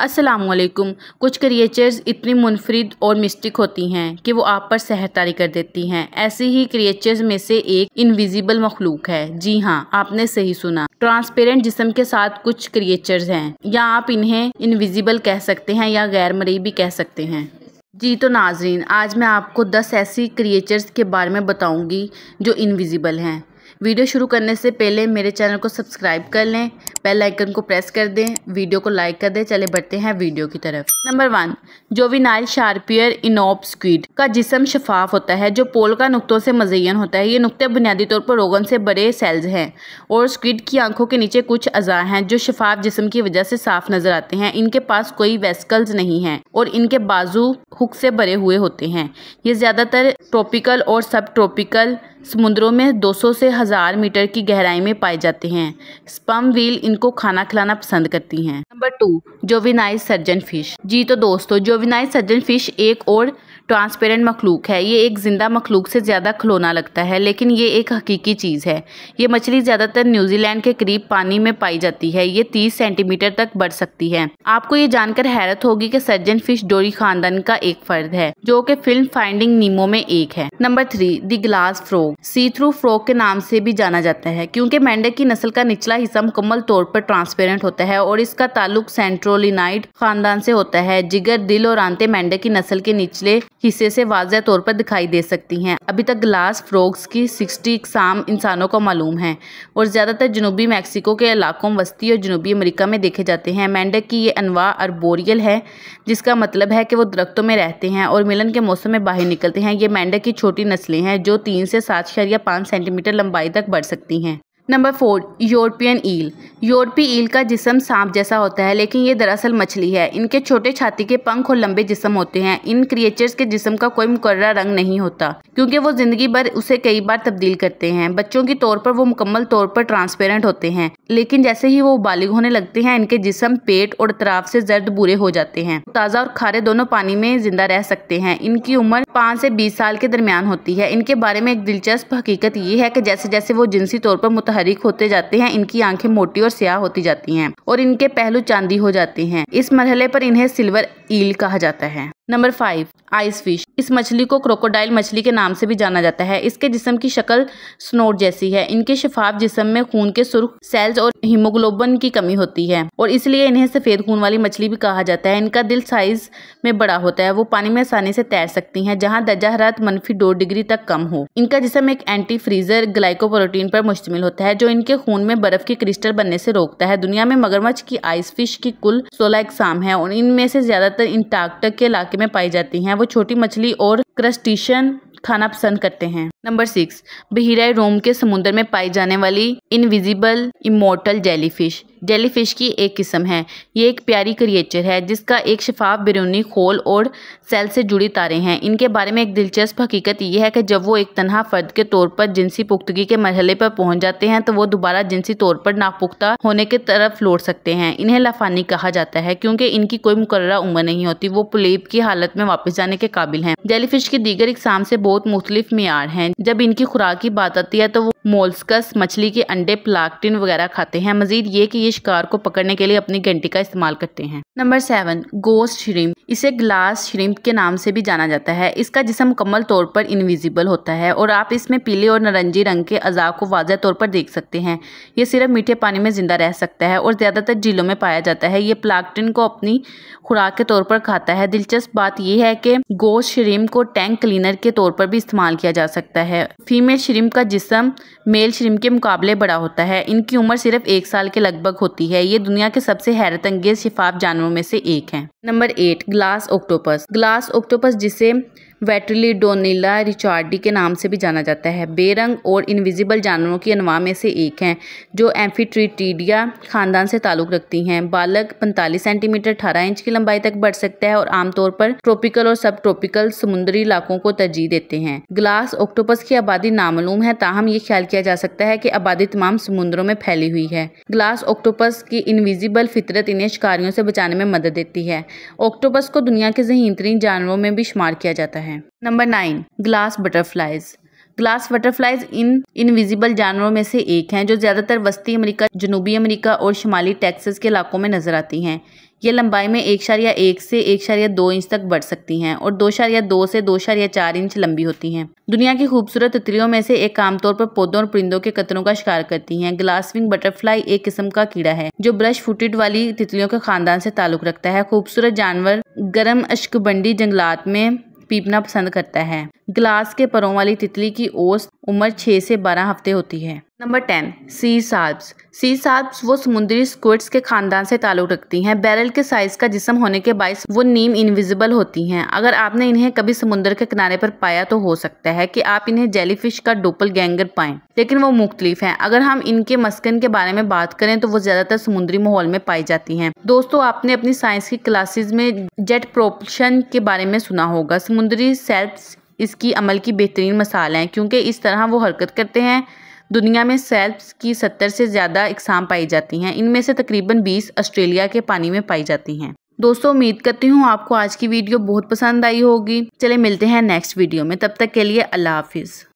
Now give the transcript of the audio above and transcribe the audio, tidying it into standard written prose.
अस्सलाम वालेकुम। कुछ क्रिएचर्स इतनी मुनफरिद और मिस्टिक होती हैं कि वो आप पर सहर तारी कर देती हैं। ऐसी ही क्रिएचर्स में से एक इनविजिबल मखलूक है। जी हाँ, आपने सही सुना। ट्रांसपेरेंट जिस्म के साथ कुछ क्रिएचर्स हैं, या आप इन्हें इनविजिबल कह सकते हैं या गैर मरई भी कह सकते हैं। जी तो नाजरीन, आज मैं आपको 10 ऐसी क्रिएचर्स के बारे में बताऊंगी जो इनविजिबल हैं। वीडियो शुरू करने से पहले मेरे चैनल को सब्सक्राइब कर लें, बेल आइकन को प्रेस कर दें, वीडियो को लाइक कर दें। चले बढ़ते हैं वीडियो की तरफ। नंबर 1, जोविनाइल शार्पियर इनोप स्क्विड का जिस्म शफाफ होता है जो पोलका नुक्तों से मज़य्यन होता है। ये नुक्ते बुनियादी तौर पर रोगन से बड़े सेल्स हैं और स्क्विड की आंखों के नीचे कुछ अज़ा हैं जो शफाफ जिस्म की वजह से साफ नजर आते हैं। इनके पास कोई वेस्कल्स नहीं हैं और इनके बाजू हुक से भरे हुए होते हैं। ये ज़्यादातर ट्रॉपिकल और सब ट्रॉपिकल समुद्रों में 200 से 1000 मीटर की गहराई में पाए जाते हैं। स्पर्म व्हील इनको खाना खिलाना पसंद करती हैं। Number 2, juvenile surgeon fish. जी तो दोस्तों, जोविनाइल सर्जन फिश एक और ट्रांसपेरेंट मखलूक है। ये एक जिंदा मखलूक से ज़्यादा खिलौना लगता है, लेकिन ये एक हकीकी चीज़ है। ये मछली ज़्यादातर न्यूजीलैंड के करीब पानी में पाई जाती है। ये 30 सेंटीमीटर तक बढ़ सकती है। आपको ये जानकर हैरत होगी कि सर्जन फिश डोरी खानदान का एक फर्द है जो कि फिल्म फाइंडिंग नीमो में एक है। Number 3, the glass frog. See through frog के नाम से भी जाना जाता है क्योंकि मेंढक की नस्ल का निचला हिस्सा मुकम्मल तौर पर ट्रांसपेरेंट होता है और इसका ताल्लुक सेंट्रोलिनाइड खानदान से होता है। जिगर, दिल और आंतें मेंढक की नस्ल के निचले हिस्से से वाज़ेह तौर पर दिखाई दे सकती हैं। अभी तक ग्लास फ्रॉग्स की 60 इकसाम इंसानों को मालूम है और ज़्यादातर जनूबी मैक्सिको के इलाकों, वस्ती और जनूबी अमेरिका में देखे जाते हैं। मेंढक की ये अनवा अर्बोरियल है, जिसका मतलब है कि वो दरख्तों में रहते हैं और मिलन के मौसम में बाहर निकलते हैं। ये मेंढक की छोटी नस्लें हैं जो 3 से 7.5 सेंटीमीटर लंबाई तक बढ़ सकती हैं। नंबर 4, यूरोपियन ईल। यूरोपीय ईल का जिस्म सांप जैसा होता है, लेकिन ये दरअसल मछली है। इनके छोटे छाती के पंख और लंबे जिस्म होते हैं। इन क्रिएचर्स के जिस्म का कोई मुकर्रर रंग नहीं होता क्योंकि वो जिंदगी भर उसे कई बार तब्दील करते हैं। बच्चों की तौर पर वो मुकम्मल तौर पर ट्रांसपेरेंट होते हैं, लेकिन जैसे ही वो बालिग होने लगते हैं इनके जिस्म, पेट और अतराफ से जर्द भूरे हो जाते हैं। ताज़ा और खारे दोनों पानी में जिंदा रह सकते हैं। इनकी उम्र 5 से 20 साल के दरमियान होती है। इनके बारे में एक दिलचस्प हकीकत ये है कि जैसे जैसे वो जिनसी तौर पर मुतहरिक होते जाते हैं, इनकी आंखें मोटी और स्याह होती जाती हैं और इनके पहलू चांदी हो जाते हैं। इस मरहले पर इन्हें सिल्वर ईल कहा जाता है। Number 5, ice fish. इस मछली को क्रोकोडाइल मछली के नाम से भी जाना जाता है। इसके जिस्म की शक्ल स्नोट जैसी है। इनके शफाफ जिस्म में खून के सुर्ख सेल्स और हीमोग्लोबिन की कमी होती है और इसलिए इन्हें सफेद खून वाली मछली भी कहा जाता है। इनका दिल साइज में बड़ा होता है। वो पानी में आसानी से तैर सकती हैं जहां दर्जा हरारत -2 डिग्री तक कम हो। इनका जिस्म एक एंटी फ्रीजर ग्लाइकोप्रोटीन पर मुश्तमिल होता है जो इनके खून में बर्फ की क्रिस्टल बनने से रोकता है। दुनिया में मगरमच्छ की आइस फिश की कुल 16 इकसाम है और इनमें से ज्यादातर अंटार्कटिका के इलाके में पाई जाती हैं। वो छोटी मछली और क्रस्टेशियन खाना पसंद करते हैं। नंबर 6, बहीरा रोम के समुद्र में पाई जाने वाली इनविजिबल इमोर्टल जेलीफिश। जेलीफिश की एक किस्म है। ये एक प्यारी क्रिएचर है जिसका एक शफाफ बैरूनी खोल और सेल से जुड़ी तारें हैं। इनके बारे में एक दिलचस्प हकीकत यह है कि जब वो एक तन्हा फर्द के तौर पर जिनसी पुख्तगी के मरहले पर पहुंच जाते हैं तो वो दोबारा जिनसी तौर पर नापुख्ता होने की तरफ लौट सकते हैं। इन्हें लाफानी कहा जाता है क्योंकि इनकी कोई मुकर्रर उम्र नहीं होती। वो पुलेब की हालत में वापस जाने के काबिल हैं। जेलीफिश की दीगर इकसाम से बहुत मुख्तलिफ मियार हैं। जब इनकी खुराक की बात आती है तो वो मोलस्कस, मछली के अंडे, प्लांक्टन वगैरह खाते हैं। मजीद ये कि ये शिकार को पकड़ने के लिए अपनी घंटी का इस्तेमाल करते हैं। Number 7, ghost shrimp. इसे ग्लास श्रिम्प के नाम से भी जाना जाता है। इसका जिस्म मुकम्मल तौर पर इनविजिबल होता है और आप इसमें पीले और नारंगी रंग के अज़ा को वाज़ेह तौर पर देख सकते हैं। ये सिर्फ मीठे पानी में जिंदा रह सकता है और ज्यादातर झीलों में पाया जाता है। ये प्लांक्टन को अपनी खुराक के तौर पर खाता है। दिलचस्प बात यह है कि गोस्ट श्रिम्प को टैंक क्लीनर के तौर पर भी इस्तेमाल किया जा सकता है। फीमेल श्रिम्प का जिस्म मेल श्रिम्प के मुकाबले बड़ा होता है। इनकी उम्र सिर्फ 1 साल के लगभग होती है। ये दुनिया के सबसे हैरत अंगेज शिफाफ जानवरों में से एक है। Number 8, glass octopus. Glass octopus जिसे वेट्रिलिडोनिला रिचार्डी के नाम से भी जाना जाता है, बेरंग और इनविजिबल जानवरों की अनवा में से एक हैं जो एम्फीट्रिटिडिया खानदान से ताल्लुक रखती हैं। बालक 45 सेंटीमीटर 18 इंच की लंबाई तक बढ़ सकता है और आमतौर पर ट्रॉपिकल और सब ट्रॉपिकल समुद्री इलाकों को तरजीह देते हैं। ग्लास ऑक्टोपस की आबादी नामालूम है, ताहम ये ख्याल किया जा सकता है कि आबादी तमाम समुद्रों में फैली हुई है। ग्लास ऑक्टोपस की इनविजिबल फितरत इन्हें शिकारियों से बचाने में मदद देती है। ऑक्टोपस को दुनिया के ज़हीन तरीन जानवरों में भी शुमार किया जाता है। Number 9, glass butterflies. Glass butterflies in invisible जानवरों में से एक हैं जो ज़्यादातर वस्ती अमेरिका, जनूबी अमेरिका और शुमाली टेक्सास के इलाकों में नजर आती हैं। ये लंबाई में 1.1 से 1.2 इंच तक बढ़ सकती हैं और 2.2 से 2.4 इंच लंबी होती हैं। दुनिया की खूबसूरत तितलियों में से एक आमतौर पर पौधों और परिंदों के कतरों का शिकार करती हैं। ग्लासविंग बटरफ्लाई एक किस्म का कीड़ा है जो ब्रश फुटेड वाली तितलियों के खानदान से ताल्लुक रखता है। खूबसूरत जानवर गर्म अश्कबंडी जंगलात में पीपना पसंद करता है। ग्लास के परों वाली तितली की औसत उम्र 6 से 12 हफ्ते होती है। नंबर 10, सी सार्प्स। सी सार्प्स वो समुद्री स्क्विड्स के खानदान से ताल्लुक रखती हैं। बैरल के साइज का जिस्म होने के बायस वो नीम इनविजिबल होती हैं। अगर आपने इन्हें कभी समुद्र के किनारे पर पाया तो हो सकता है कि आप इन्हें जेलीफिश का डोपलगैंगर पाएं, लेकिन वो मुख्तलिफ हैं। अगर हम इनके मस्कन के बारे में बात करें तो वो ज्यादातर समुद्री माहौल में पाई जाती हैं। दोस्तों, आपने अपनी साइंस की क्लासेस में जेट प्रोपल्शन के बारे में सुना होगा। समुद्री सेल्फ्स इसकी अमल की बेहतरीन मिसाल हैं, क्योंकि इस तरह वो हरकत करते हैं। दुनिया में सेल्फ्स की 70 से ज़्यादा इकसाम पाई जाती हैं। इनमें से तकरीबन 20 ऑस्ट्रेलिया के पानी में पाई जाती हैं। दोस्तों, उम्मीद करती हूँ आपको आज की वीडियो बहुत पसंद आई होगी। चले मिलते हैं नेक्स्ट वीडियो में, तब तक के लिए अल्लाह हाफिज़।